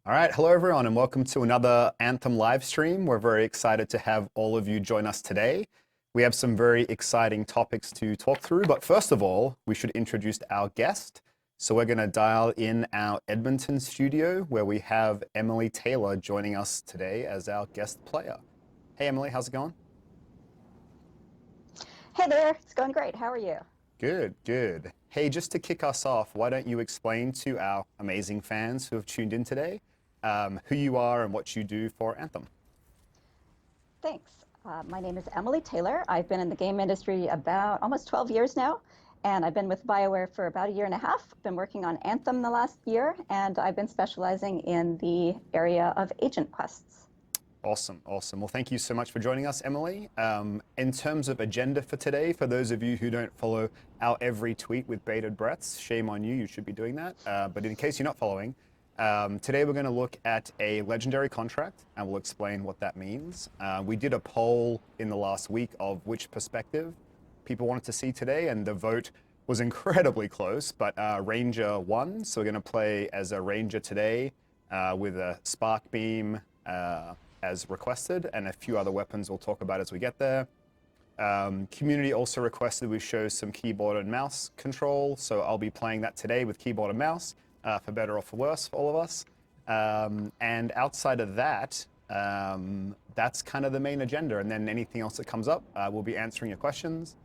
All right, hello everyone, and welcome to another Anthem live stream. We're very excited to have all of you join us today. We have some very exciting topics to talk through, but first of all, we should introduce our guest. So we're going to dial in our Edmonton studio where we have Emily Taylor joining us today as our guest player. Hey Emily, how's it going? Hey there, it's going great. How are you? Good, good. Hey, just to kick us off, why don't you explain to our amazing fans who have tuned in today who you are and what you do for Anthem? Thanks. My name is Emily Taylor. I've been in the game industry about almost 12 years now, and I've been with BioWare for about a year and a half. Been working on Anthem the last year, and I've been specializing in the area of agent quests. Awesome, awesome. Well, thank you so much for joining us, Emily. In terms of agenda for today, for those of you who don't follow our every tweet with bated breaths, shame on you, you should be doing that. But in case you're not following, today we're going to look at a legendary contract and we'll explain what that means. We did a poll in the last week of which perspective people wanted to see today, and the vote was incredibly close, but Ranger won. So we're going to play as a Ranger today with a Spark Beam as requested, and a few other weapons we'll talk about as we get there. Community also requested we show some keyboard and mouse control, so I'll be playing that today with keyboard and mouse. For better or for worse for all of us. And outside of that, that's kind of the main agenda. And then anything else that comes up, we'll be answering your questions.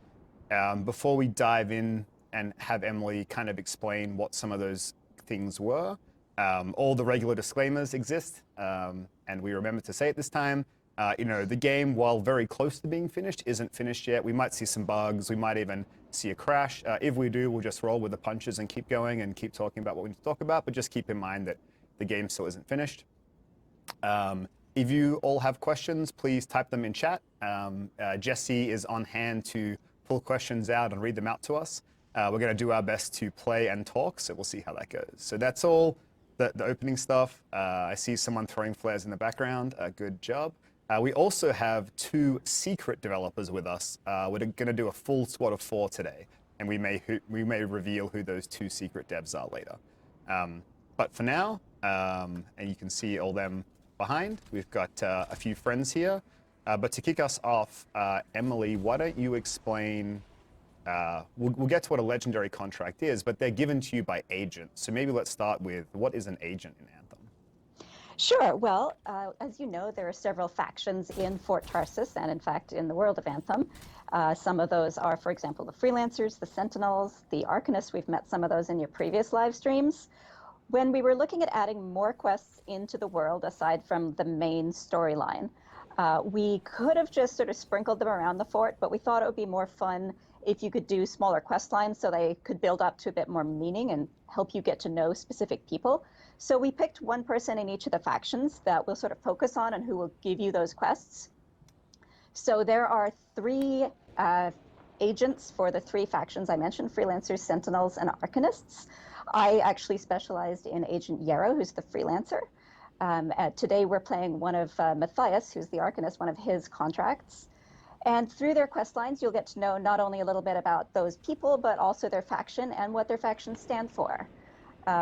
Before we dive in and have Emily kind of explain what some of those things were, all the regular disclaimers exist. And we remember to say it this time. The game, while very close to being finished, isn't finished yet. We might see some bugs. We might even see a crash. If we do, we'll just roll with the punches and keep going and keep talking about what we need to talk about. But just keep in mind that the game still isn't finished. If you all have questions, please type them in chat. Jesse is on hand to pull questions out and read them out to us. We're going to do our best to play and talk, so we'll see how that goes. So that's all the opening stuff. I see someone throwing flares in the background. Good job. We also have two secret developers with us. We're going to do a full squad of 4 today, and we may reveal who those 2 secret devs are later. But for now, and you can see all them behind, we've got a few friends here. But to kick us off, Emily, why don't you explain, we'll get to what a legendary contract is, but they're given to you by agents. So maybe let's start with, what is an agent in Anthem? Sure. Well, as you know, there are several factions in Fort Tarsus and, in fact, in the world of Anthem. Some of those are, for example, the Freelancers, the Sentinels, the Arcanists. We've met some of those in your previous live streams. When we were looking at adding more quests into the world, aside from the main storyline, we could have just sort of sprinkled them around the fort, but we thought it would be more fun if you could do smaller quest lines so they could build up to a bit more meaning and help you get to know specific people. So we picked one person in each of the factions that we'll sort of focus on and who will give you those quests. So there are 3 agents for the 3 factions I mentioned, Freelancers, Sentinels, and Arcanists. I actually specialized in Agent Yarrow, who's the Freelancer. Today we're playing one of Matthias, who's the Arcanist, one of his contracts. And through their quest lines, you'll get to know not only a little bit about those people, but also their faction and what their factions stand for.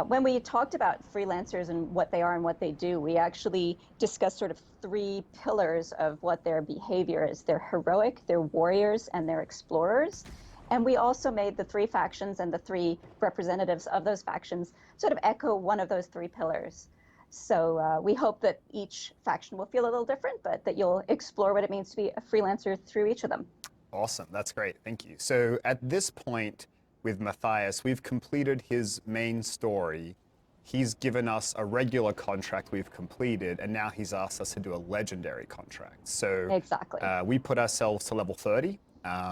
When we talked about Freelancers and what they are and what they do, we actually discussed sort of 3 pillars of what their behavior is. They're heroic, they're warriors, and they're explorers. And we also made the 3 factions and the 3 representatives of those factions sort of echo one of those 3 pillars. So we hope that each faction will feel a little different, but that you'll explore what it means to be a freelancer through each of them. Awesome, that's great, thank you. So at this point with Matthias, we've completed his main story. He's given us a regular contract we've completed, and now he's asked us to do a legendary contract. So exactly. We put ourselves to level 30.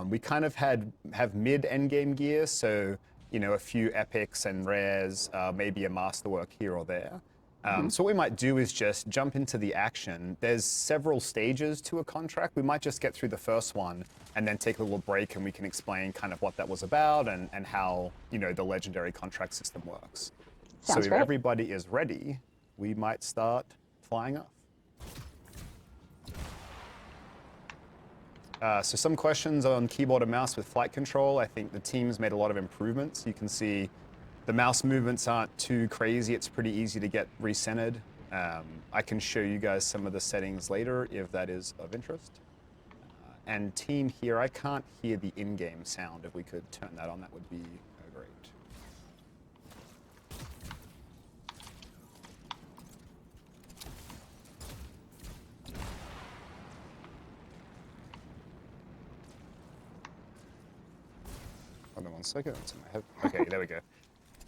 We kind of have mid-end game gear, so a few epics and rares, maybe a masterwork here or there. So what we might do is just jump into the action. There's several stages to a contract. We might just get through the first one and then take a little break, and we can explain kind of what that was about and how the legendary contract system works. Sounds so if great. everybody is ready, we might start flying off. So some questions on keyboard and mouse with flight control. I think the team's made a lot of improvements. You can see the mouse movements aren't too crazy. It's pretty easy to get recentered. I can show you guys some of the settings later if that is of interest. And team here, I can't hear the in-game sound. If we could turn that on, that would be great. Hold on 1 second. Okay, there we go.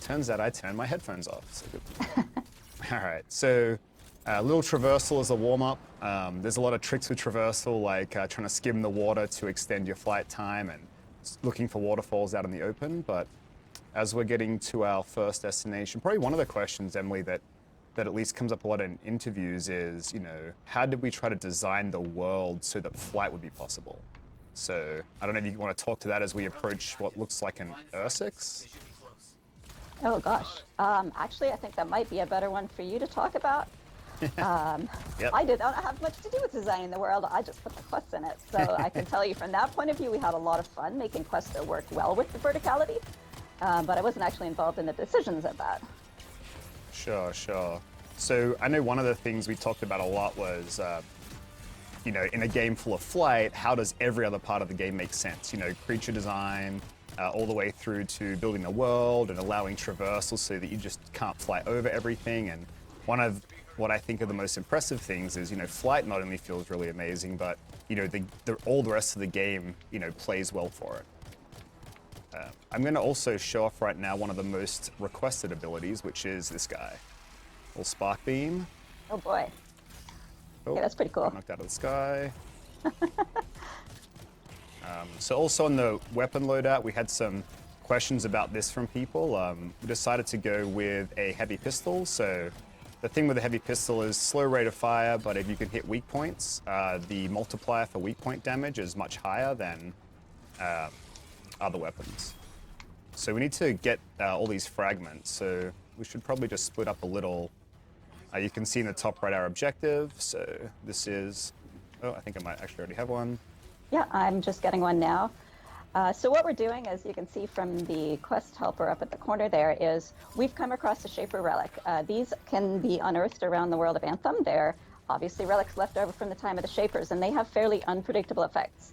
Turns out I turned my headphones off. So good. All right, so a little traversal as a warm-up. There's a lot of tricks with traversal, like trying to skim the water to extend your flight time and looking for waterfalls out in the open. But as we're getting to our first destination, probably one of the questions, Emily, that at least comes up a lot in interviews is, how did we try to design the world so that flight would be possible? So I don't know if you want to talk to that as we approach what looks like an Ursix. Oh gosh. Actually, I think that might be a better one for you to talk about. Yep. I did not have much to do with designing the world. I just put the quests in it. So I can tell you from that point of view, we had a lot of fun making quests that work well with the verticality. But I wasn't actually involved in the decisions of that. Sure. So I know one of the things we talked about a lot was, in a game full of flight, how does every other part of the game make sense? Creature design, all the way through to building the world and allowing traversal so that you just can't fly over everything. And one of what I think are the most impressive things is, flight not only feels really amazing, but, all the rest of the game, plays well for it. I'm going to also show off right now one of the most requested abilities, which is this guy. Little spark beam. Oh boy. Oh, Yeah, that's pretty cool. Knocked out of the sky. So also on the weapon loadout, we had some questions about this from people. We decided to go with a heavy pistol. So the thing with the heavy pistol is slow rate of fire, but if you can hit weak points, the multiplier for weak point damage is much higher than other weapons. So we need to get all these fragments. So we should probably just split up a little. You can see in the top right our objective. So this is, I think I might actually already have one. Yeah, I'm just getting one now. So what we're doing, as you can see from the quest helper up at the corner there, is we've come across a Shaper relic. These can be unearthed around the world of Anthem. They're obviously relics left over from the time of the Shapers, and they have fairly unpredictable effects.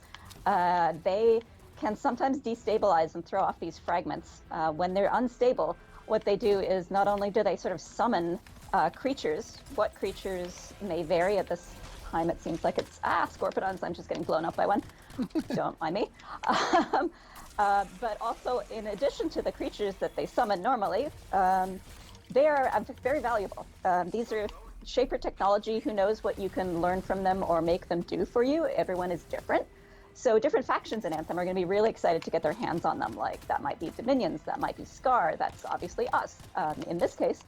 They can sometimes destabilize and throw off these fragments. When they're unstable, what they do is not only do they sort of summon creatures, what creatures may vary at this time. It seems like it's Scorpidons. I'm just getting blown up by one. Don't mind me. But also, in addition to the creatures that they summon normally, they are very valuable. These are Shaper technology. Who knows what you can learn from them or make them do for you? Everyone is different. So different factions in Anthem are going to be really excited to get their hands on them. Like, that might be Dominions, that might be Scar, that's obviously us. In this case,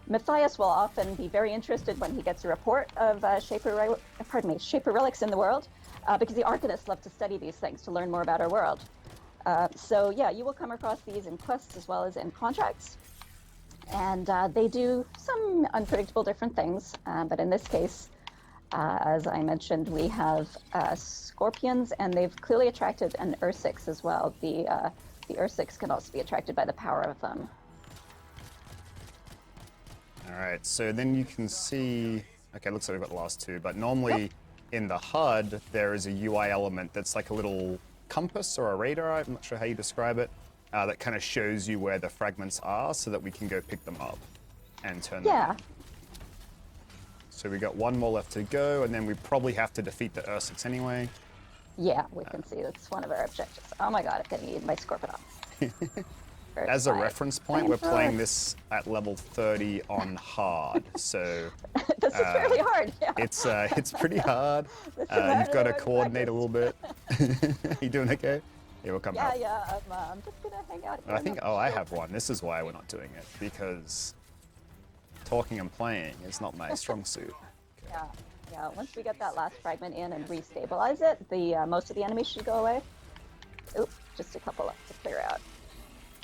Matthias will often be very interested when he gets a report of Shaper relics in the world, because the Arcanists love to study these things to learn more about our world. So yeah, you will come across these in quests as well as in contracts. And they do some unpredictable different things, but in this case, as I mentioned, we have scorpions, and they've clearly attracted an Ursix as well. The Ursix can also be attracted by the power of them. All right, so then you can see, okay, looks like we've got the last two, but normally in the HUD, there is a UI element that's like a little compass or a radar, I'm not sure how you describe it, that kind of shows you where the fragments are so that we can go pick them up and turn them in. So we got one more left to go, and then we probably have to defeat the Ursix anyway. Yeah, we can see that's one of our objectives. Oh my god, I'm getting eaten by Scorpidon. As a reference point, we're playing this at level 30 on hard, so this is fairly hard. Yeah. It's pretty hard. You've got to coordinate a little bit. You doing okay? Yeah, we'll come back. Yeah. I'm just gonna hang out here. I think. I have one. This is why we're not doing it, because talking and playing is not my strong suit. Okay. Yeah. Once we get that last fragment in and restabilize it, the most of the enemies should go away. Oop, just a couple left to clear out.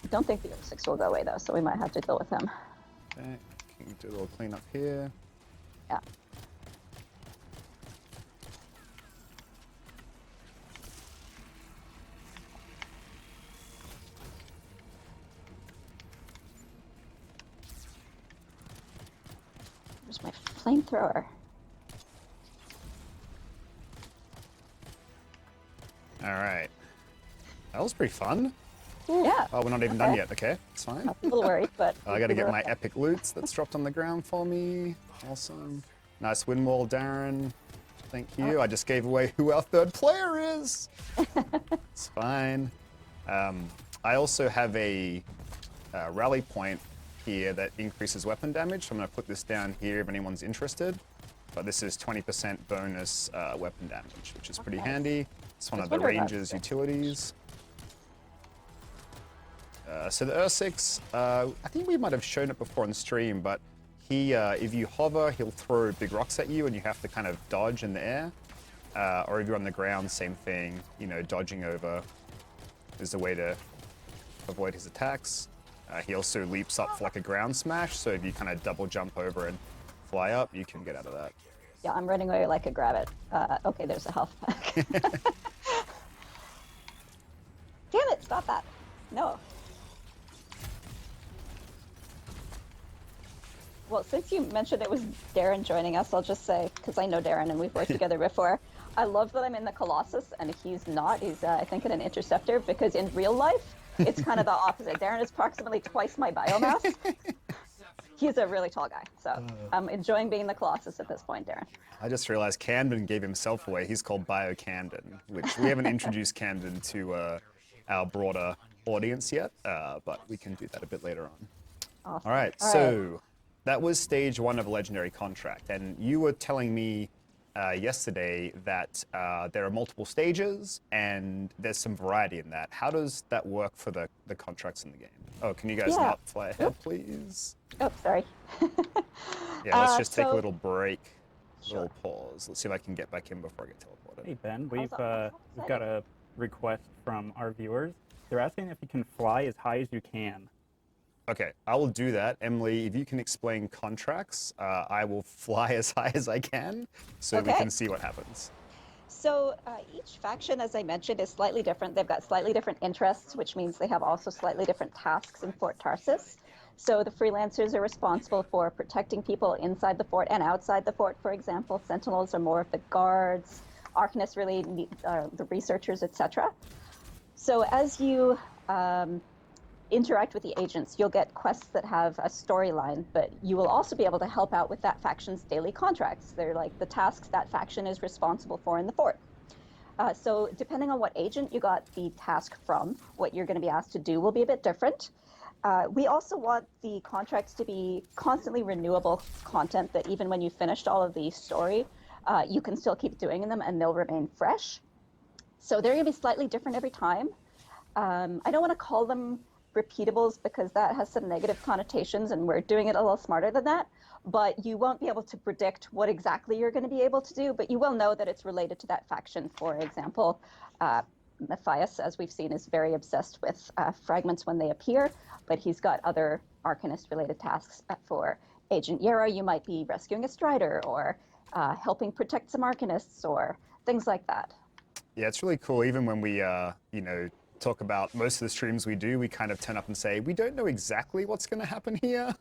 I don't think the Ursix will go away though, so we might have to deal with them. Okay, can you do a little cleanup here? Yeah. Where's my flamethrower. All right. That was pretty fun. Yeah. Oh, we're not even done yet. Okay, it's fine. I'm a little worried, but I gotta get my okay. epic loots that's dropped on the ground for me. Awesome. Nice wind wall, Darren. Thank you. I just gave away who our third player is. It's fine. I also have a rally point here that increases weapon damage. So I'm gonna put this down here if anyone's interested. But this is 20% bonus weapon damage, which is pretty handy. It's one of the ranger's utilities. So the Ursix, I think we might have shown it before on stream, but he, if you hover, he'll throw big rocks at you and you have to kind of dodge in the air. Or if you're on the ground, same thing, you know, dodging over is a way to avoid his attacks. He also leaps up for like a ground smash, so if you kind of double jump over and fly up, you can get out of that. Yeah, I'm running away like a rabbit. Okay, there's a health pack. Damn it, stop that. No. Well, since you mentioned it was Darren joining us, I'll just say, because I know Darren and we've worked together before, I love that I'm in the Colossus and he's not. He's, I think, in an Interceptor, because in real life, it's kind of the opposite. Darren is approximately twice my biomass. He's a really tall guy, so I'm enjoying being the Colossus at this point, Darren. I just realized Camden gave himself away. He's called Bio Camden, which we haven't introduced Camden to our broader audience yet, but we can do that a bit later on. Awesome. All right, so that was stage 1 of a legendary contract, and you were telling me yesterday that there are multiple stages and there's some variety in that. How does that work for the contracts in the game? Oh, can you guys not fly ahead, please? Oh, sorry. Yeah, let's just take a little break, Sure. little pause. Let's see if I can get back in before I get teleported. Hey Ben, we've got a request from our viewers. They're asking if you can fly as high as you can. Okay, I will do that. Emily, if you can explain contracts, I will fly as high as I can so we can see what happens. So each faction, as I mentioned, is slightly different. They've got slightly different interests, which means they have also slightly different tasks in Fort Tarsus. So the freelancers are responsible for protecting people inside the fort and outside the fort, for example. Sentinels are more of the guards. Arcanists really need the researchers, etc. So as you interact with the agents, you'll get quests that have a storyline, but you will also be able to help out with that faction's daily contracts. They're like the tasks that faction is responsible for in the fort. So depending on what agent you got the task from, what you're going to be asked to do will be a bit different. We also want the contracts to be constantly renewable content, that even when you finished all of the story, you can still keep doing them and they'll remain fresh. So they're going to be slightly different every time. I don't want to call them repeatables because that has some negative connotations and we're doing it a little smarter than that, but you won't be able to predict what exactly you're going to be able to do, but you will know that it's related to that faction. For example, Matthias, as we've seen, is very obsessed with fragments when they appear, but he's got other Arcanist related tasks. For Agent Yara, you might be rescuing a Strider or helping protect some Arcanists or things like that. Yeah, it's really cool. Even when we, you know, talk about most of the streams we do, we kind of turn up and say, we don't know exactly what's going to happen here.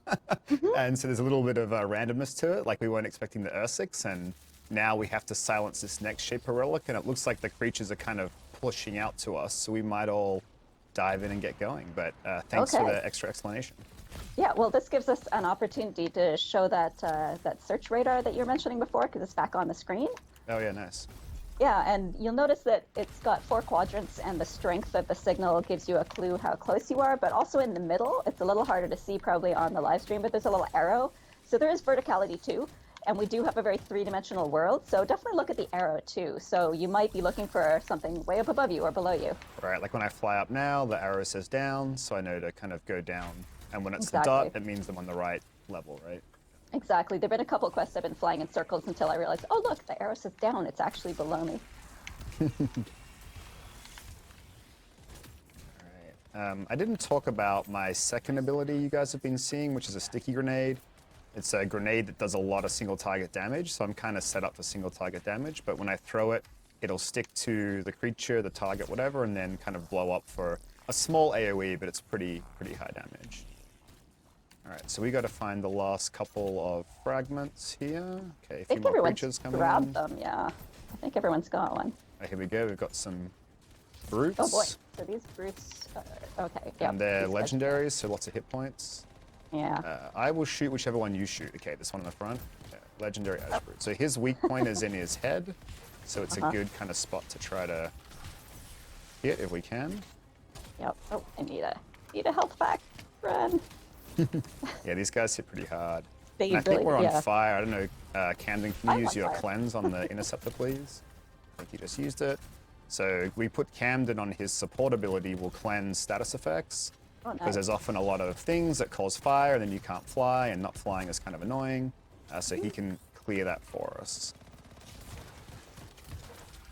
And so there's a little bit of randomness to it, like we weren't expecting the Ursix, and now we have to silence this next Shaper Relic, and it looks like the creatures are kind of pushing out to us, so we might all dive in and get going. But thanks for the extra explanation. Yeah, well, this gives us an opportunity to show that that search radar that you were mentioning before, because it's back on the screen. Oh yeah, nice. Yeah, and you'll notice that it's got 4 quadrants, and the strength of the signal gives you a clue how close you are, but also in the middle, it's a little harder to see probably on the live stream, but there's a little arrow. So there is verticality too, and we do have a very 3-dimensional world, so definitely look at the arrow too. So you might be looking for something way up above you or below you. Right, like when I fly up now, the arrow says down, so I know to kind of go down. And when it's the dot, it means I'm on the right level, right? Exactly. There have been a couple of quests I've been flying in circles until I realized, oh look, the arrow says down, it's actually below me. Alright, I didn't talk about my second ability you guys have been seeing, which is a sticky grenade. It's a grenade that does a lot of single target damage, so I'm kind of set up for single target damage, but when I throw it, it'll stick to the creature, the target, whatever, and then kind of blow up for a small AoE, but it's pretty high damage. right, so we got to find the last couple of fragments here. Okay, a I few think more everyone's creatures coming grabbed in. them, yeah. I think everyone's got one. Oh, here we go. We've got some brutes. Oh boy. So these brutes, okay, yeah. And they're legendaries, so lots of hit points. Yeah. I will shoot whichever one you shoot. Okay, this one in the front. Yeah, legendary Ash Brute. So his weak point is in his head, so it's a good kind of spot to try to hit if we can. Yep. Oh, I need a health pack. Run. Yeah, these guys hit pretty hard. They And I think really- we're on yeah. fire. I don't know, Camden, can I'm you use on your fire. cleanse on the interceptor, please? I think you just used it. So we put Camden on his support ability, will cleanse status effects. Oh, Because nice. there's often a lot of things that cause fire, and then you can't fly, and not flying is kind of annoying. So he can clear that for us.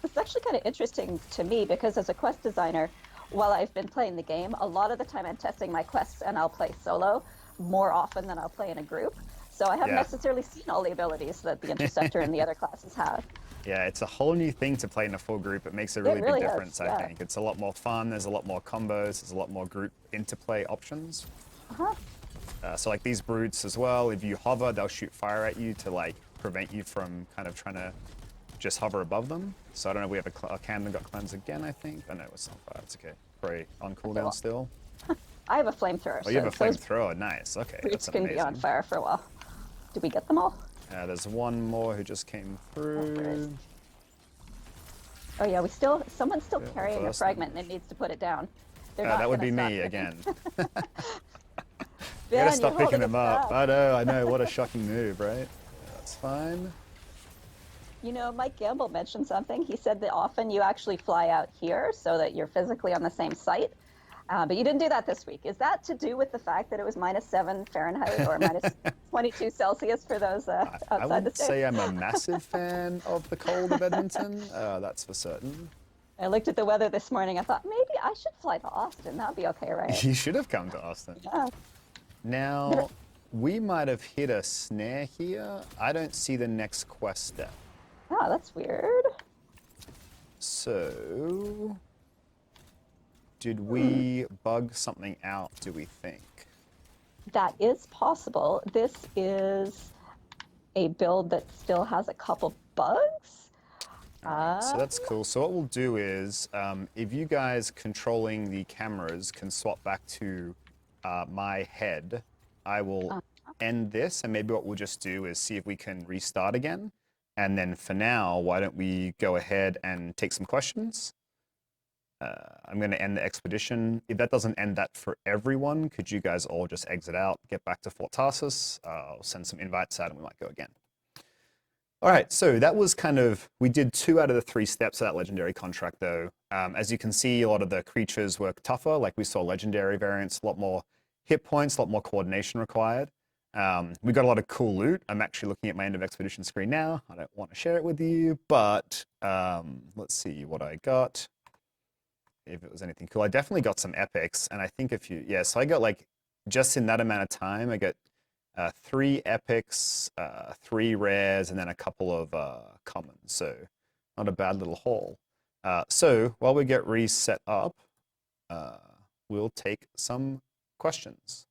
It's actually kind of interesting to me because as a quest designer, while I've been playing the game, a lot of the time I'm testing my quests and I'll play solo more often than I'll play in a group. So I haven't Yeah. necessarily seen all the abilities that the Interceptor and the other classes have. Yeah, it's a whole new thing to play in a full group. It makes a really, really big is, difference, yeah. I think. It's a lot more fun. There's a lot more combos. There's a lot more group interplay options. Uh-huh. So like these brutes as well, if you hover, they'll shoot fire at you to like prevent you from kind of trying to just hover above them. So I don't know, we have a Camden got cleanse again, I think. Oh no, it's on fire. It's okay. Probably on cooldown well. still. I have a flamethrower. Oh, you have a so those flamethrower. Nice. Okay, brutes that's can be on amazing. fire for a while. Did we get them all? There's one more who just came there is. through. Oh yeah, someone's still Yeah, carrying a first fragment and it needs to put it down. They're not That would gonna be stop me it. again. Ben, You gotta you're stop picking holding them us up. back. I know. What a shocking move, right? That's fine. You know, Mike Gamble mentioned something. He said that often you actually fly out here so that you're physically on the same site. But you didn't do that this week. Is that to do with the fact that it was -7 Fahrenheit or -22 Celsius for those I outside the wouldn't States? say I'm a massive fan of the cold of Edmonton. That's for certain. I looked at the weather this morning. I thought maybe I should fly to Austin. That'd be okay, right? You should have come to Austin. Yeah. Now, we might have hit a snare here. I don't see the next quest step. Oh, that's weird. So, did we bug something out, do we think? That is possible. This is a build that still has a couple bugs. So that's cool. So what we'll do is, if you guys controlling the cameras can swap back to my head, I will end this, and maybe what we'll just do is see if we can restart again. And then for now, why don't we go ahead and take some questions? I'm going to end the expedition. If that doesn't end that for everyone, could you guys all just exit out, get back to Fort Tarsus? I'll send some invites out and we might go again. All right, so that was kind of, we did 2 out of the 3 steps of that legendary contract though. As you can see, a lot of the creatures were tougher, like we saw legendary variants, a lot more hit points, a lot more coordination required. We got a lot of cool loot. I'm actually looking at my end of expedition screen now. I don't want to share it with you, but let's see what I got. If it was anything cool. I definitely got some epics, and I think so I got like, just in that amount of time, I got 3 epics, 3 rares, and then a couple of commons. So not a bad little haul. So while we get reset up, we'll take some questions.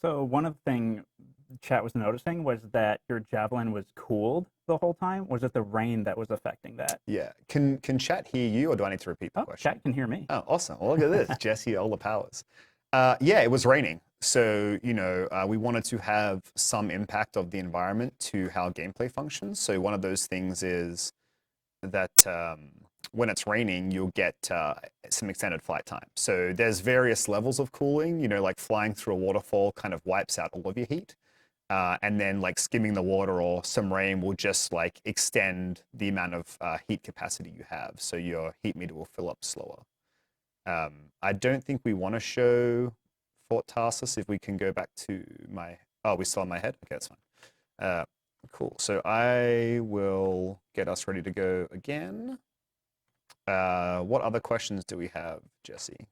So one of the things chat was noticing was that your javelin was cooled the whole time. Was it the rain that was affecting that? Yeah. Can chat hear you, or do I need to repeat the Oh, question? chat can hear me. Oh, awesome. Well, look at this. Jesse, all the powers. Yeah, it was raining. So, we wanted to have some impact of the environment to how gameplay functions. So one of those things is that when it's raining, you'll get some extended flight time. So there's various levels of cooling, like flying through a waterfall kind of wipes out all of your heat. And then like skimming the water or some rain will just like extend the amount of heat capacity you have. So your heat meter will fill up slower. I don't think we want to show Fort Tarsus. If we can go back to we still on my head? Okay, that's fine. Cool. So I will get us ready to go again. What other questions do we have, Jesse?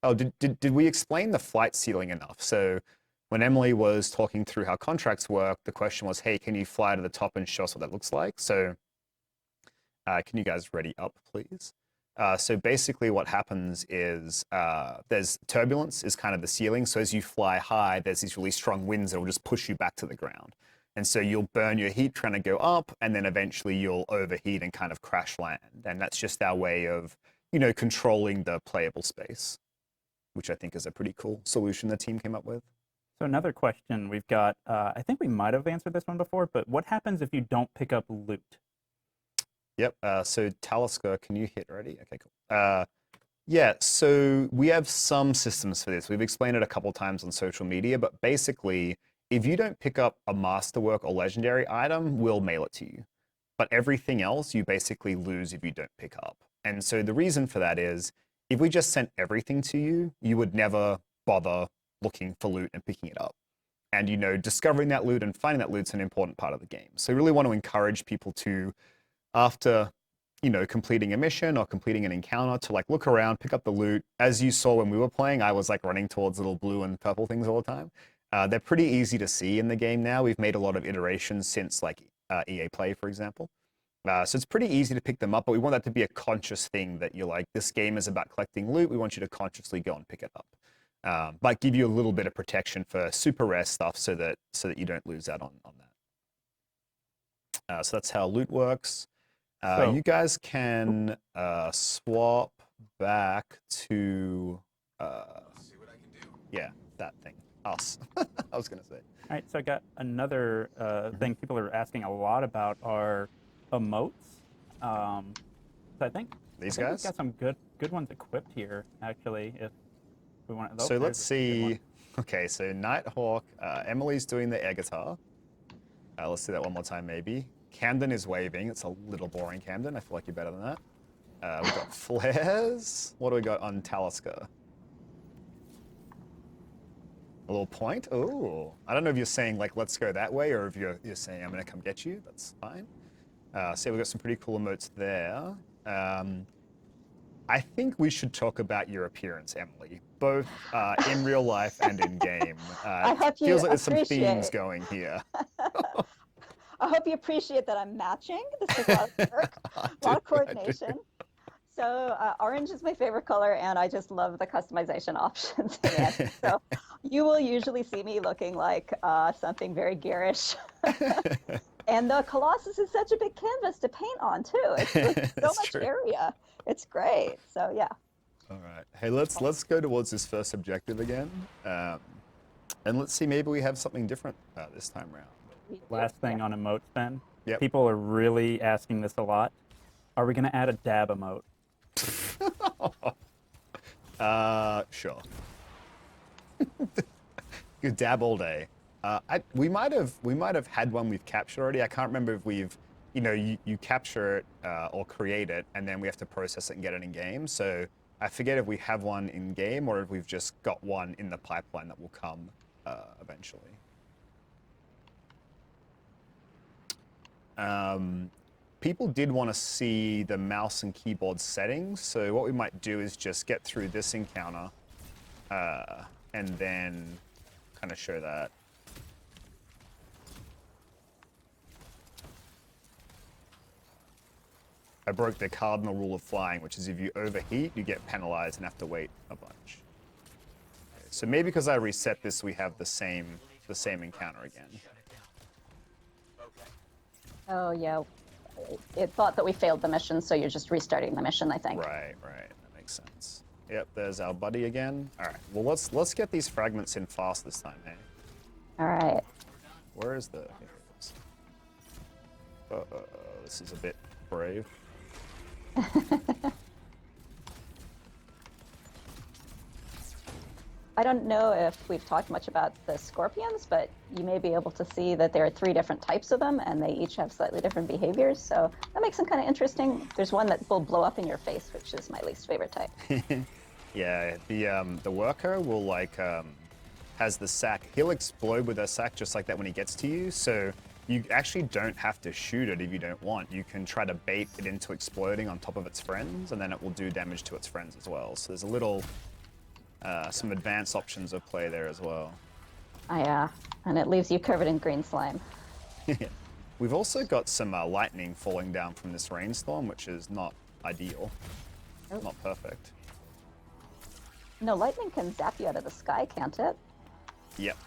Oh, did we explain the flight ceiling enough? So when Emily was talking through how contracts work, the question was, hey, can you fly to the top and show us what that looks like? So can you guys ready up, please? So basically what happens is there's turbulence is kind of the ceiling. So as you fly high, there's these really strong winds that will just push you back to the ground. And so you'll burn your heat trying to go up, and then eventually you'll overheat and kind of crash land. And that's just our way of, controlling the playable space, which I think is a pretty cool solution the team came up with. So another question we've got, I think we might have answered this one before, but what happens if you don't pick up loot? Yep. So Talisker, can you hit ready? Okay, cool. Yeah, so we have some systems for this. We've explained it a couple times on social media, but basically, if you don't pick up a masterwork or legendary item, we'll mail it to you. But everything else, you basically lose if you don't pick up. And so the reason for that is, if we just sent everything to you, you would never bother looking for loot and picking it up. And, discovering that loot and finding that loot's an important part of the game. So we really want to encourage people to, after completing a mission or completing an encounter, to look around, pick up the loot. As you saw when we were playing, I was running towards little blue and purple things all the time. They're pretty easy to see in the game now. We've made a lot of iterations since EA Play, for example. So it's pretty easy to pick them up, but we want that to be a conscious thing that you're this game is about collecting loot. We want you to consciously go and pick it up. But give you a little bit of protection for super rare stuff so that you don't lose out on that. So that's how loot works. You guys can swap back to, yeah, that thing. Us. I was going to say. All right, so I got another thing people are asking a lot about are emotes. So I think these we've guys got some good ones equipped here, actually, if we want. So let's see. Okay, so Nighthawk, Emily's doing the air guitar. Let's do that one more time, maybe. Camden is waving. It's a little boring, Camden. I feel like you're better than that. We've got flares. What do we got on Talisker? A little point. Oh, I don't know if you're saying let's go that way, or if you're saying I'm gonna come get you. That's fine. So we've got some pretty cool emotes there. I think we should talk about your appearance, Emily, both in real life and in game. I hope you feels like there's some appreciate themes going here. I hope you appreciate that I'm matching. This is a lot of work, a lot of coordination. So orange is my favorite color, and I just love the customization options in it. So you will usually see me looking like something very garish. And the Colossus is such a big canvas to paint on, too. It's so much area. It's great. So, yeah. All right. Hey, let's go towards this first objective again. And let's see, maybe we have something different this time around. Last thing on emotes, Ben. Yep. People are really asking this a lot. Are we going to add a dab emote? Sure. You dab all day. We might have had one we've captured already. I can't remember if we've, you capture it or create it, and then we have to process it and get it in game. So I forget if we have one in game or if we've just got one in the pipeline that will come eventually. People did want to see the mouse and keyboard settings, so what we might do is just get through this encounter and then kind of show that. I broke the cardinal rule of flying, which is if you overheat, you get penalized and have to wait a bunch. Okay, so maybe because I reset this, we have the same encounter again. Oh, yeah. It thought that we failed the mission, so you're just restarting the mission, I think. Right. That makes sense. Yep, there's our buddy again. All right. Well, let's get these fragments in fast this time, hey? All right. Where is the... this is a bit brave. I don't know if we've talked much about the scorpions, but you may be able to see that there are 3 different types of them, and they each have slightly different behaviors, so that makes them kind of interesting. There's one that will blow up in your face, which is my least favorite type. Yeah, the worker will has the sack. He'll explode with a sack just like that when he gets to you, so you actually don't have to shoot it if you don't want. You can try to bait it into exploding on top of its friends, and then it will do damage to its friends as well. So there's a little... some advanced options of play there as well. Yeah, and it leaves you covered in green slime. We've also got some lightning falling down from this rainstorm, which is not ideal. Oh. not perfect. No, lightning can zap you out of the sky, can't it? Yep.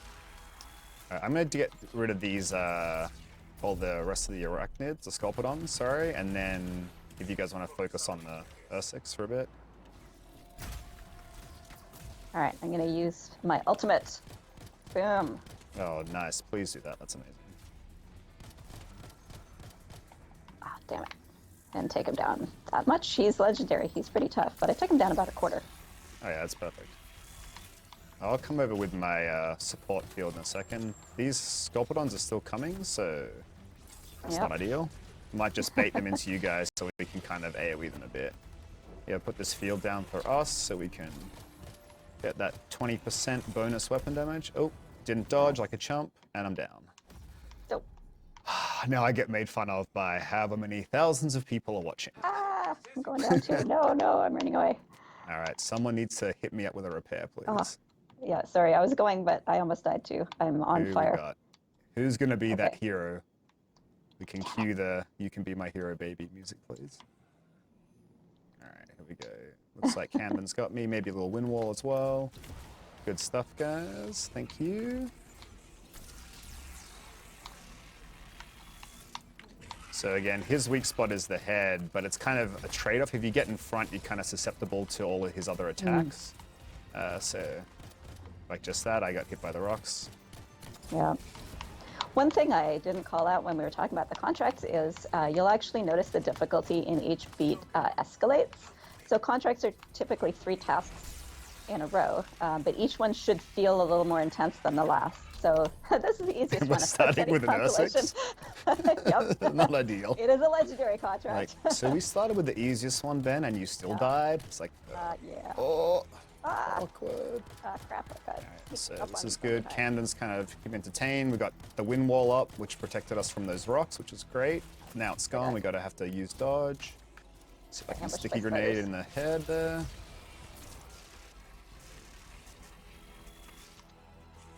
I'm going to get rid of these, all the rest of the arachnids, the sculpidons, sorry, and then if you guys want to focus on the Ursics for a bit. All right, I'm going to use my ultimate. Boom. Oh, nice. Please do that. That's amazing. Ah, damn it. And take him down that much. He's legendary. He's pretty tough, but I took him down about a quarter. Oh yeah, that's perfect. I'll come over with my support field in a second. These Sculpidons are still coming, so that's not ideal. Might just bait them into you guys so we can kind of AoE them a bit. Yeah, put this field down for us so we can get that 20% bonus weapon damage. Oh, didn't dodge like a chump, and I'm down. So, Now I get made fun of by however many thousands of people are watching. I'm going down too. No, I'm running away. All right, someone needs to hit me up with a repair, please. Oh, yeah, sorry, I was going, but I almost died too. I'm on Who fire. we got? Who's gonna be that Okay. hero? We can cue the "You Can Be My Hero, Baby" music, please. All right, here we go. Looks like Camden's got me. Maybe a little wind wall as well. Good stuff, guys. Thank you. So again, his weak spot is the head, but it's kind of a trade-off. If you get in front, you're kind of susceptible to all of his other attacks. So, like just that, I got hit by the rocks. Yeah. One thing I didn't call out when we were talking about the contracts is you'll actually notice the difficulty in each beat escalates. So contracts are typically 3 tasks in a row, but each one should feel a little more intense than the last. So this is the easiest We're one. starting with an constellation. Yep. Not ideal. It is a legendary contract. Like, so we started with the easiest one, Ben, and you still died? It's like, Yeah. oh, awkward. Crap. Okay. So Up this on is good. high. Camden's kind of keep entertained. We got the wind wall up, which protected us from those rocks, which is great. Now it's gone. We gotta have to use dodge. See if I can Ambush sticky by grenade spiders. in the head there.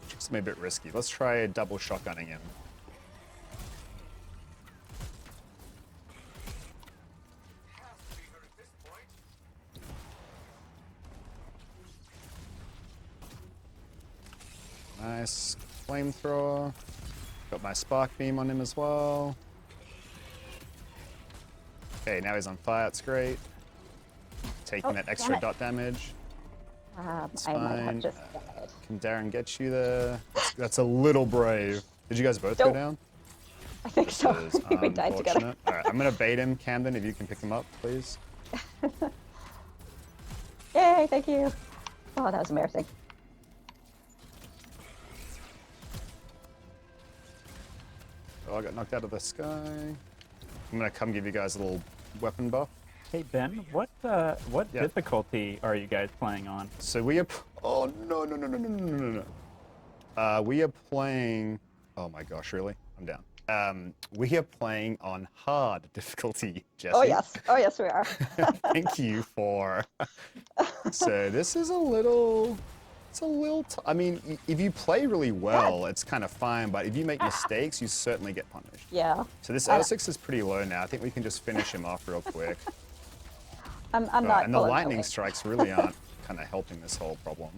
Just maybe a bit risky. Let's try double shotgunning him. Nice flamethrower. Got my spark beam on him as well. Okay, now he's on fire. It's great. Taking that damn extra it. dot damage. I might have fine. just died. Can Darren get you there? That's a little brave. Did you guys both go Nope. down? I think so. This is I think we died together. unfortunate. All right, I'm gonna bait him, Camden. If you can pick him up, please. Yay, thank you. Oh, that was embarrassing. Oh, I got knocked out of the sky. I'm gonna come give you guys a little weapon buff. Hey Ben, what Yeah. difficulty are you guys playing on? So we are. Oh no. We are playing. Oh my gosh, really? I'm down. We are playing on hard difficulty, Jesse. Oh yes we are. Thank you for. So this is a little. It's a little. I mean, if you play really well, it's kind of fine. But if you make mistakes, you certainly get punished. Yeah. So this R6 is pretty low now. I think we can just finish him off real quick. I'm not. And the pulling lightning away. strikes really aren't kind of helping this whole problem.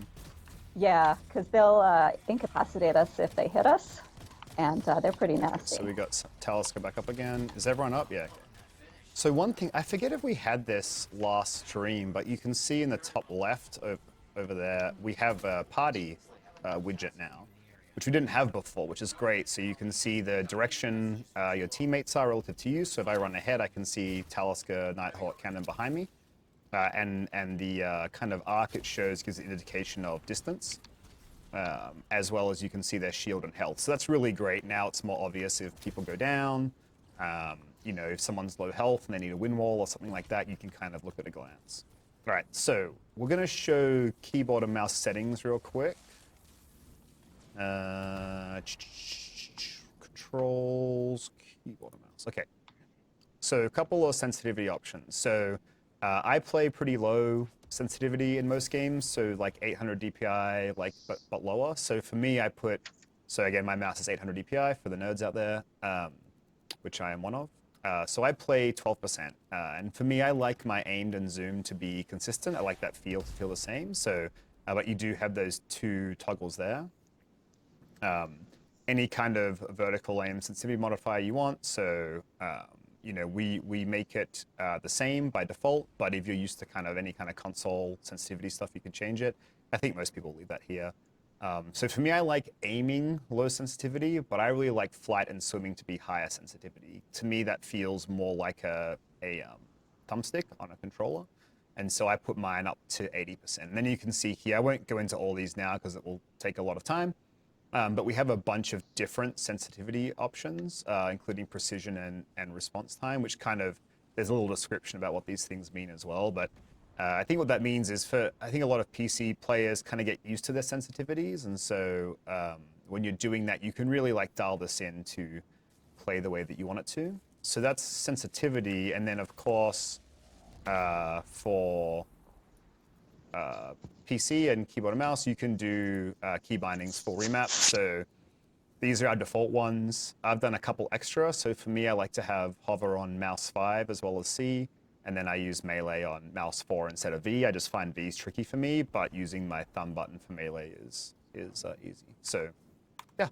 Yeah, because they'll incapacitate us if they hit us, and they're pretty nasty. So we got Talos go back up again. Is everyone up? Yeah. So one thing, I forget if we had this last stream, but you can see in the top left over there, we have a party widget now, which we didn't have before, which is great. So you can see the direction your teammates are relative to you. So if I run ahead, I can see Talisker, Nighthawk, Cannon behind me. And the kind of arc it shows gives an indication of distance, as well as you can see their shield and health. So that's really great. Now it's more obvious if people go down, you know, if someone's low health and they need a wind wall or something like that, you can kind of look at a glance. All right, so we're going to show keyboard and mouse settings real quick. Controls, keyboard and mouse. Okay, so a couple of sensitivity options. So I play pretty low sensitivity in most games, so like 800 DPI, like but lower. So for me, I put, so again, my mouse is 800 DPI for the nerds out there, which I am one of. So I play 12%, and for me, I like my aimed and zoom to be consistent. I like that feel to feel the same. So, but you do have those two toggles there. Any kind of vertical aim sensitivity modifier you want. So, you know, we make it the same by default, but if you're used to kind of any kind of console sensitivity stuff, you can change it. I think most people leave that here. So for me, I like aiming low sensitivity, but I really like flight and swimming to be higher sensitivity. To me, that feels more like a thumbstick on a controller. And so I put mine up to 80%. And then you can see here, I won't go into all these now because it will take a lot of time. But we have a bunch of different sensitivity options, including precision and response time, which kind of, there's a little description about what these things mean as well. But I think what that means is I think a lot of PC players kind of get used to their sensitivities. And so when you're doing that, you can really like dial this in to play the way that you want it to. So that's sensitivity. And then of course, for PC and keyboard and mouse, you can do key bindings for remap. So these are our default ones. I've done a couple extra. So for me, I like to have hover on mouse 5 as well as C. And then I use melee on mouse 4 instead of V. I just find V's tricky for me, but using my thumb button for melee is easy. So yeah,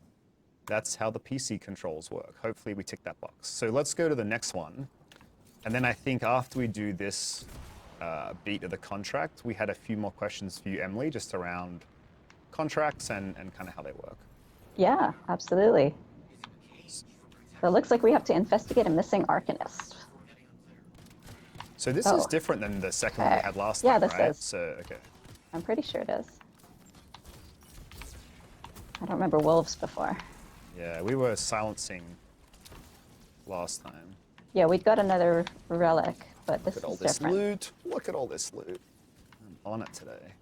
that's how the PC controls work. Hopefully we tick that box. So let's go to the next one. And then I think after we do this beat of the contract, we had a few more questions for you, Emily, just around contracts and kind of how they work. Yeah, absolutely. So it looks like we have to investigate a missing Arcanist. So this is different than the second one we had last time, this right? is. So, okay. I'm pretty sure it is. I don't remember wolves before. Yeah, we were silencing last time. Yeah, we'd got another relic, but this Look at all is this different. loot. Look at all this loot. I'm on it today.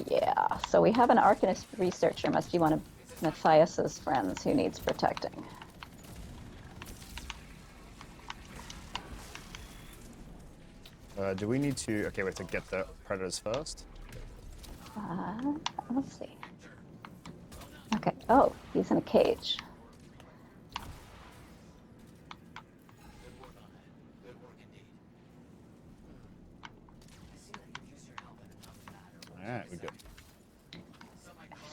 Yeah, so we have an Arcanist researcher, must be one of Matthias's friends who needs protecting. Do we need to... Okay, we have to get the predators first. Let's see. Okay, oh, he's in a cage. Alright, we good.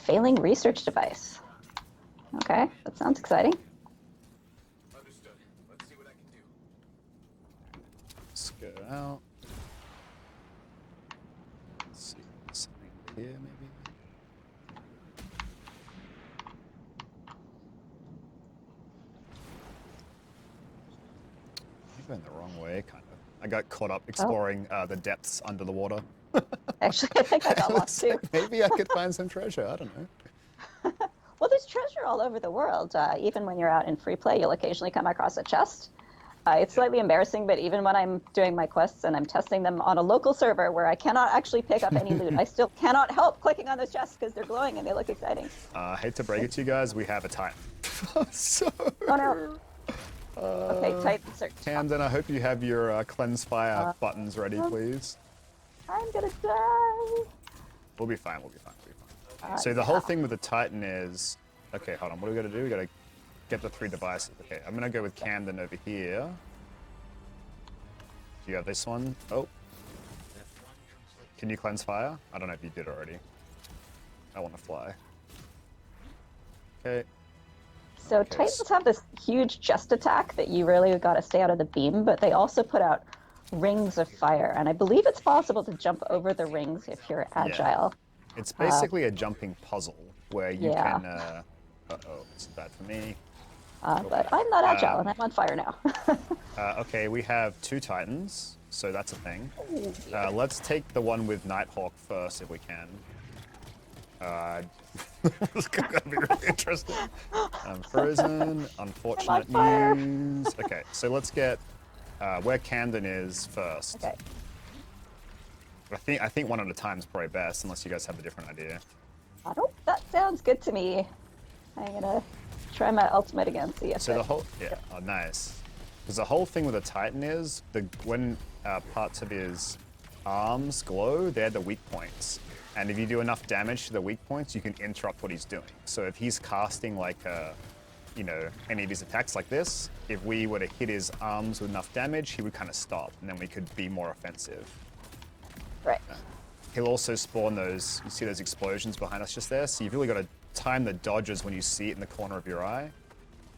Failing research device. Okay, that sounds exciting. Understood. Let's see what I can do. Let's go out. Let's see. Something here, maybe? I'm going the wrong way, kind of. I got caught up exploring the depths under the water. Actually, I think I got lost too. Maybe I could find some treasure. I don't know. Well, there's treasure all over the world. Even when you're out in free play, you'll occasionally come across a chest. It's slightly embarrassing, but even when I'm doing my quests and I'm testing them on a local server where I cannot actually pick up any loot, I still cannot help clicking on those chests because they're glowing and they look exciting. I hate to break it to you guys, we have a Titan. So... Oh no. Okay, Titan search. Camden, I hope you have your cleanse fire buttons ready, please. I'm gonna die. We'll be fine, we'll be fine, we'll be fine. So the whole thing with the Titan is... Okay, hold on, what do we gotta do? We gotta get the 3 devices. Okay, I'm gonna go with Camden over here. Do you have this one? Oh. Can you cleanse fire? I don't know if you did already. I wanna fly. Okay. So Titans have this huge chest attack that you really gotta stay out of the beam, but they also put out rings of fire, and I believe it's possible to jump over the rings if you're agile. It's basically a jumping puzzle where you can... uh-oh, this is bad for me. But I'm not agile, and I'm on fire now. Okay, we have 2 Titans, so that's a thing. Let's take the one with Nighthawk first if we can. This is gonna be really interesting. Frozen, unfortunate news. Okay, so let's get where Camden is first. Okay. I think one at a time is probably best, unless you guys have a different idea. That sounds good to me. I'm gonna try my ultimate again, see if So the whole, oh nice. Because the whole thing with a Titan is, when parts of his arms glow, they're the weak points. And if you do enough damage to the weak points, you can interrupt what he's doing. So if he's casting like a you know, any of his attacks like this, if we were to hit his arms with enough damage, he would kind of stop, and then we could be more offensive. Right. He'll also spawn those, you see those explosions behind us just there? So you've really got to time the dodges when you see it in the corner of your eye.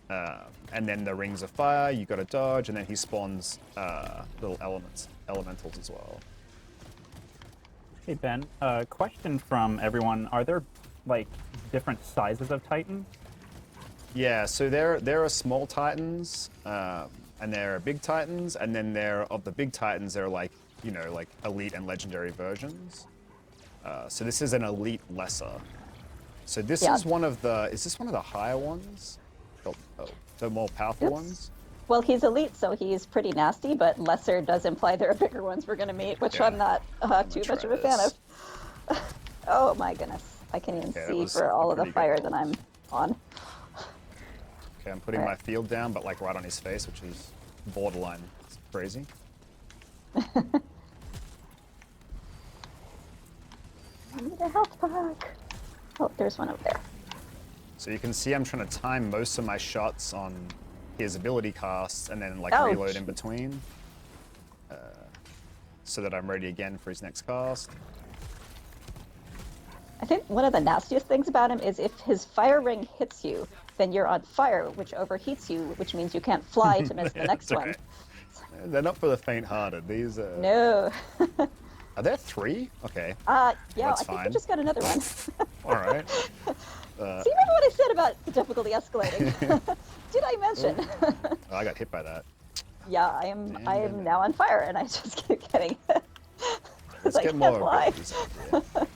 And then the rings of fire, you got to dodge, and then he spawns little elementals as well. Hey Ben, question from everyone: are there like different sizes of Titans? Yeah, so there are small Titans, and there are big Titans, and then of the big Titans, there are like, you know, like elite and legendary versions. So this is an elite lesser. So this is one of the, is this one of the higher ones? The more powerful ones? Well, he's elite, so he's pretty nasty, but lesser does imply there are bigger ones we're going to meet, which I'm not too much of a fan of. Oh my goodness. I can even see for all of the fire that I'm on. Okay, I'm putting my field down, but like right on his face, which is borderline crazy. I need a health pack. Oh, there's one over there. So you can see I'm trying to time most of my shots on his ability casts and then like reload in between. So that I'm ready again for his next cast. I think one of the nastiest things about him is if his fire ring hits you, then you're on fire, which overheats you, which means you can't fly to miss the next one. They're not for the faint-hearted. These are... No. Are there 3? Okay. Yeah, that's I think fine. we just got another one. All right. See, remember what I said about the difficulty escalating? Did I mention? I got hit by that. Yeah, I am now on fire, and I just keep getting Let's get more abilities up here.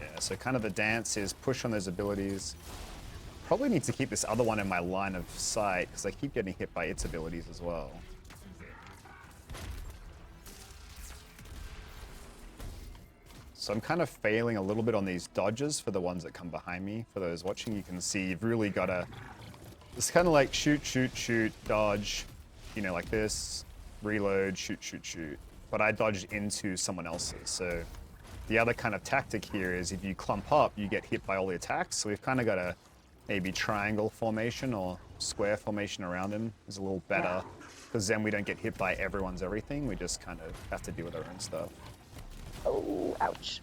Yeah, so kind of the dance is push on those abilities. Probably need to keep this other one in my line of sight, because I keep getting hit by its abilities as well. So I'm kind of failing a little bit on these dodges for the ones that come behind me. For those watching, you can see you've really got to... It's kind of like shoot, shoot, shoot, dodge, you know, like this, reload, shoot, shoot, shoot. But I dodged into someone else's, so... The other kind of tactic here is if you clump up, you get hit by all the attacks. So we've kind of got a maybe triangle formation or square formation around him is a little better, because then we don't get hit by everyone's everything. We just kind of have to deal with our own stuff. Oh, ouch.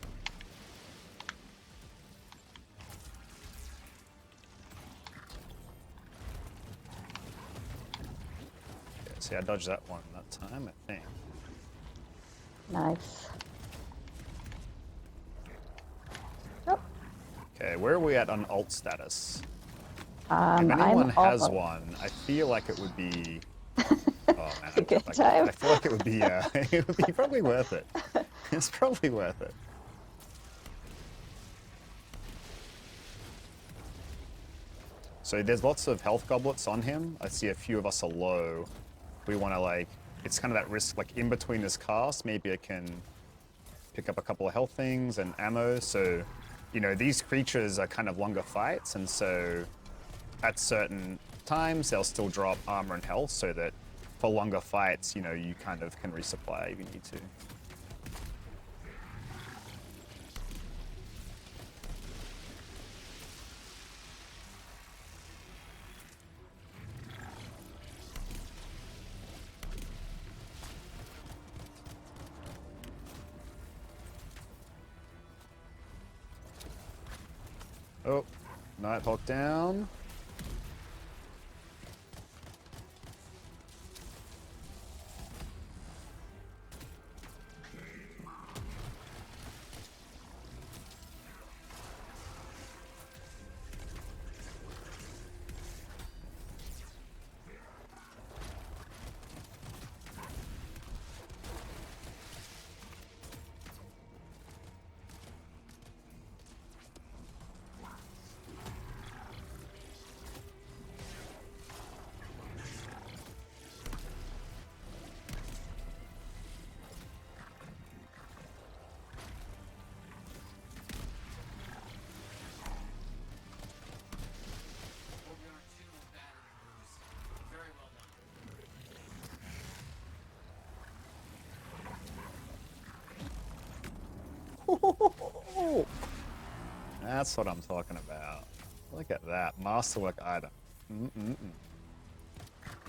Yeah, see, I dodged that one that time, I think. Nice. Oh. Okay, where are we at on alt status? If I'm anyone has all... one, I feel like it would be... Oh man, a good time. I feel like it would be probably worth it. It's probably worth it. So there's lots of health goblets on him. I see a few of us are low. We want to like, it's kind of that risk, like in between this cast, maybe I can pick up a couple of health things and ammo. So, you know, these creatures are kind of longer fights, and so at certain times they'll still drop armor and health, so that for longer fights, you know, you kind of can resupply if you need to. Oh, Nighthawk down. That's what I'm talking about. Look at that. Masterwork item.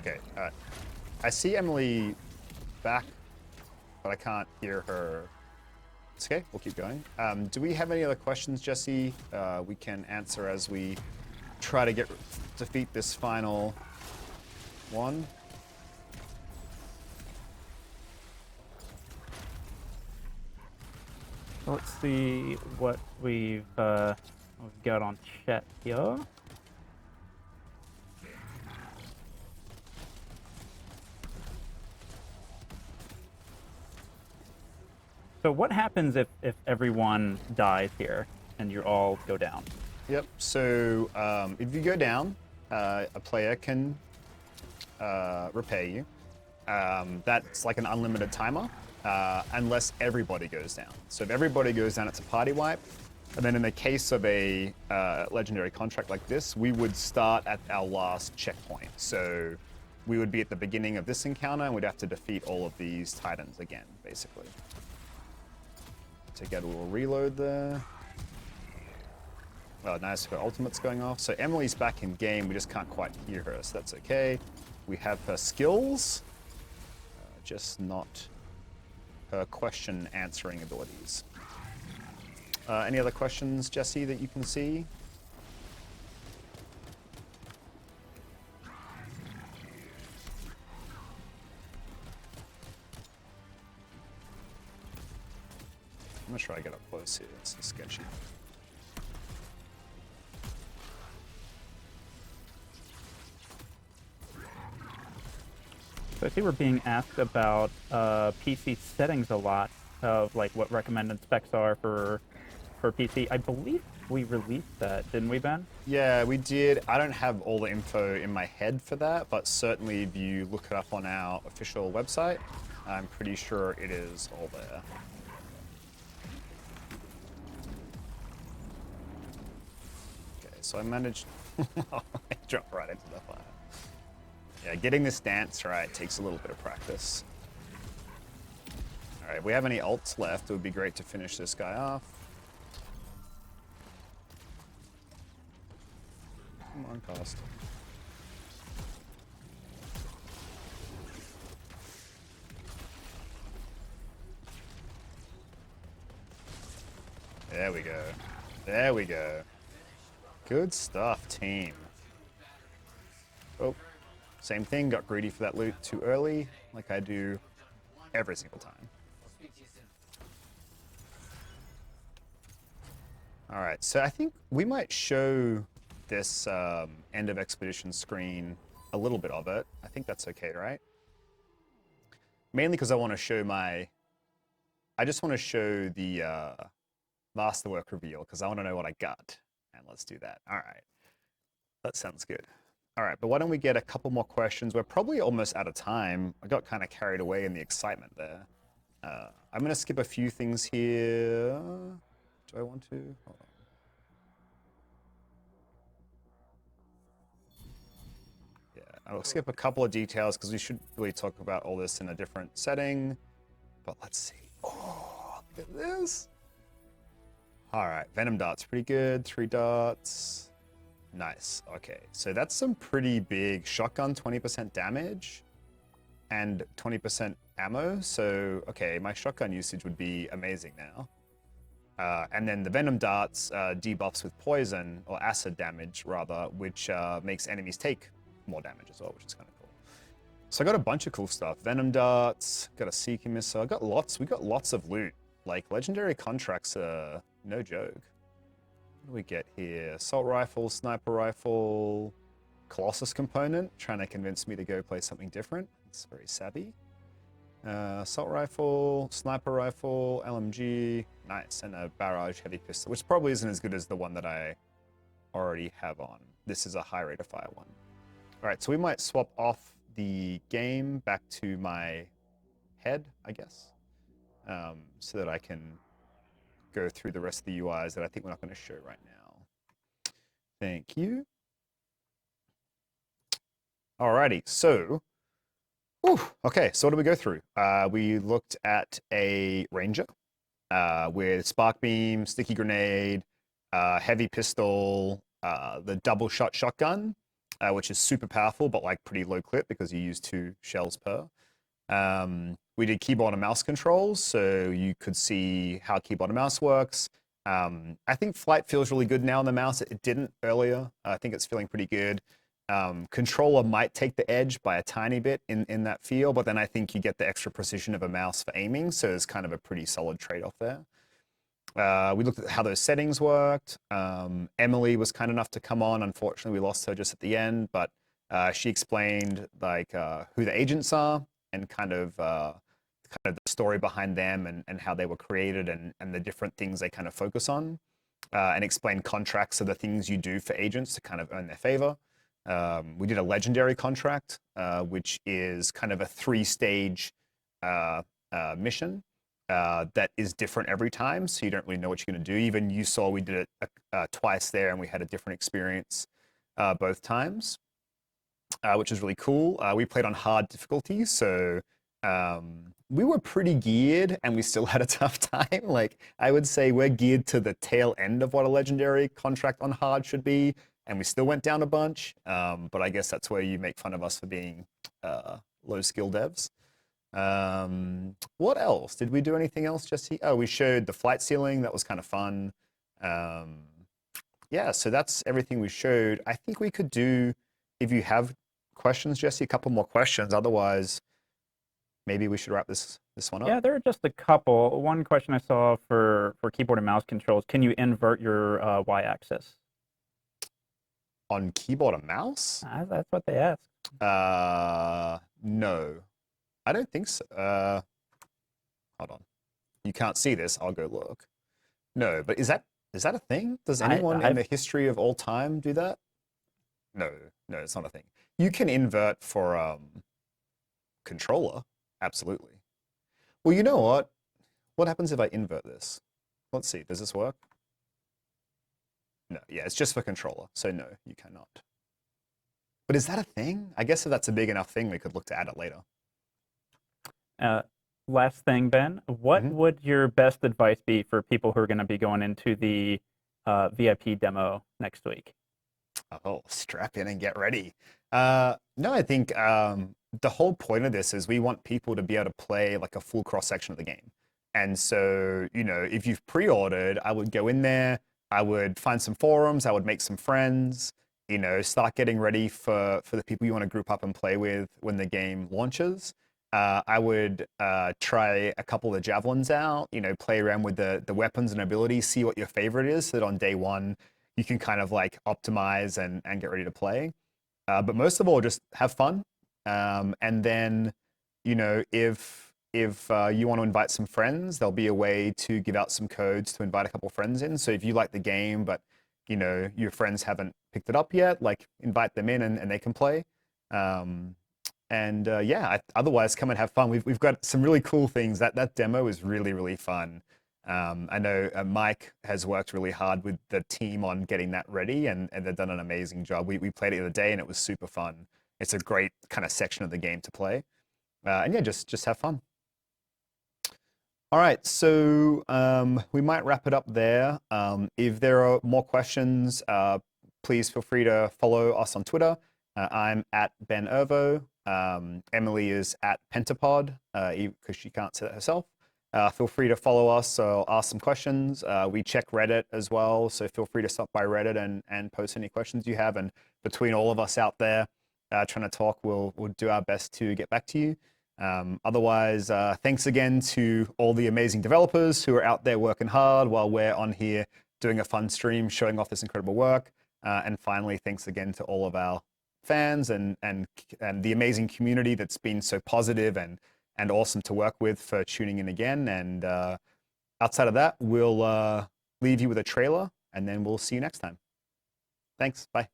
Okay, alright. I see Emily back, but I can't hear her. It's okay, we'll keep going. Do we have any other questions, Jesse? We can answer as we try to defeat this final one. Let's see what we've got on chat here. So what happens if everyone dies here and you all go down? Yep, so if you go down, a player can repay you. That's like an unlimited timer, unless everybody goes down. So if everybody goes down, it's a party wipe. And then in the case of a legendary contract like this, we would start at our last checkpoint. So we would be at the beginning of this encounter, and we'd have to defeat all of these titans again, basically. To get a little reload there. Oh, nice, her ultimate's going off. So Emily's back in game, we just can't quite hear her, so that's okay. We have her skills, just not her question answering abilities. Any other questions, Jesse, that you can see? I'm not sure I get up close here, it's sketchy. So I see we're being asked about PC settings a lot, of like what recommended specs are for PC. I believe we released that, didn't we, Ben? Yeah, we did. I don't have all the info in my head for that, but certainly if you look it up on our official website, I'm pretty sure it is all there. Okay, so I managed... I dropped right into the fire. Yeah, getting this dance right takes a little bit of practice. All right, if we have any ults left, it would be great to finish this guy off. Come on, cost. There we go. There we go. Good stuff, team. Oh, same thing, got greedy for that loot too early, like I do every single time. All right, so I think we might show this end of expedition screen, a little bit of it. I think that's okay, right? Mainly because I want to show I just want to show the masterwork reveal because I want to know what I got. And let's do that. All right, that sounds good. All right, but why don't we get a couple more questions? We're probably almost out of time. I got kind of carried away in the excitement there. I'm going to skip a few things here. Do I want to? Hold on. Yeah, I'll skip a couple of details because we should really talk about all this in a different setting. But let's see. Oh, look at this. All right, Venom Dart's pretty good. 3 dots. Nice. Okay, so that's some pretty big shotgun, 20% damage and 20% ammo. So, okay, my shotgun usage would be amazing now. And then the Venom Darts debuffs with poison, or acid damage rather, which makes enemies take more damage as well, which is kind of cool. So I got a bunch of cool stuff. Venom Darts, got a Seeker Missile, we got lots of loot. Like, legendary contracts are no joke. What do we get here? Assault Rifle, Sniper Rifle, Colossus component, trying to convince me to go play something different. It's very savvy. Assault Rifle, Sniper Rifle, LMG, nice, and a Barrage Heavy Pistol, which probably isn't as good as the one that I already have on. This is a high rate of fire one. All right, so we might swap off the game back to my head, I guess, so that I can go through the rest of the UIs that I think we're not going to show right now. Thank you. Alrighty, so, okay, so what did we go through? We looked at a Ranger with Spark Beam, Sticky Grenade, heavy pistol, the double shot shotgun, which is super powerful, but like pretty low clip because you use 2 shells per. We did keyboard and mouse controls, so you could see how keyboard and mouse works. I think flight feels really good now on the mouse. It didn't earlier. I think it's feeling pretty good. Controller might take the edge by a tiny bit in that feel, but then I think you get the extra precision of a mouse for aiming, so it's kind of a pretty solid trade-off there. We looked at how those settings worked. Emily was kind enough to come on. Unfortunately, we lost her just at the end, but she explained like who the agents are and kind of the story behind them and how they were created and the different things they kind of focus on, and explain contracts of the things you do for agents to kind of earn their favor. We did a legendary contract, which is kind of a 3-stage mission that is different every time, so you don't really know what you're going to do. Even you saw we did it twice there, and we had a different experience both times, which is really cool. We played on hard difficulty, so we were pretty geared, and we still had a tough time. Like, I would say we're geared to the tail end of what a legendary contract on hard should be, and we still went down a bunch. But I guess that's where you make fun of us for being low skill devs. What else? Did we do anything else, Jesse? Oh, we showed the flight ceiling. That was kind of fun. Yeah, so that's everything we showed. I think we could do, if you have questions, Jesse, a couple more questions. Otherwise, maybe we should wrap this one up. Yeah, there are just a couple. One question I saw for keyboard and mouse controls, can you invert your y-axis? On keyboard and mouse? That's what they asked. No. I don't think so. Hold on. You can't see this. I'll go look. No, but is that a thing? Does anyone in the history of all time do that? No, it's not a thing. You can invert for controller. Absolutely. Well, you know what? What happens if I invert this? Let's see. Does this work? No. Yeah, it's just for controller. So no, you cannot. But is that a thing? I guess if that's a big enough thing, we could look to add it later. Last thing, Ben, what would your best advice be for people who are going to be going into the VIP demo next week? Oh, strap in and get ready. No, I think the whole point of this is we want people to be able to play like a full cross section of the game. And so, you know, if you've pre-ordered, I would go in there, I would find some forums, I would make some friends, you know, start getting ready for the people you want to group up and play with when the game launches. I would try a couple of the javelins out, you know, play around with the weapons and abilities, see what your favorite is, so that on day one, you can kind of like optimize and get ready to play. But most of all, just have fun. And then, you know, if you want to invite some friends, there'll be a way to give out some codes to invite a couple friends in. So if you like the game, but, you know, your friends haven't picked it up yet, like invite them in and they can play. Yeah, otherwise come and have fun. We've got some really cool things. That demo is really, really fun. I know Mike has worked really hard with the team on getting that ready, and they've done an amazing job. We played it the other day, and it was super fun. It's a great kind of section of the game to play. And yeah, just have fun. All right, so we might wrap it up there. If there are more questions, please feel free to follow us on Twitter. I'm at Ben Ervo. Emily is at Pentapod, because she can't say that herself. Feel free to follow us or ask some questions. We check Reddit as well, so feel free to stop by Reddit and post any questions you have. And between all of us out there trying to talk, we'll do our best to get back to you. Otherwise, thanks again to all the amazing developers who are out there working hard while we're on here doing a fun stream, showing off this incredible work. And finally, thanks again to all of our fans and the amazing community that's been so positive and awesome to work with for tuning in again. And outside of that, we'll leave you with a trailer, and then we'll see you next time. Thanks. Bye.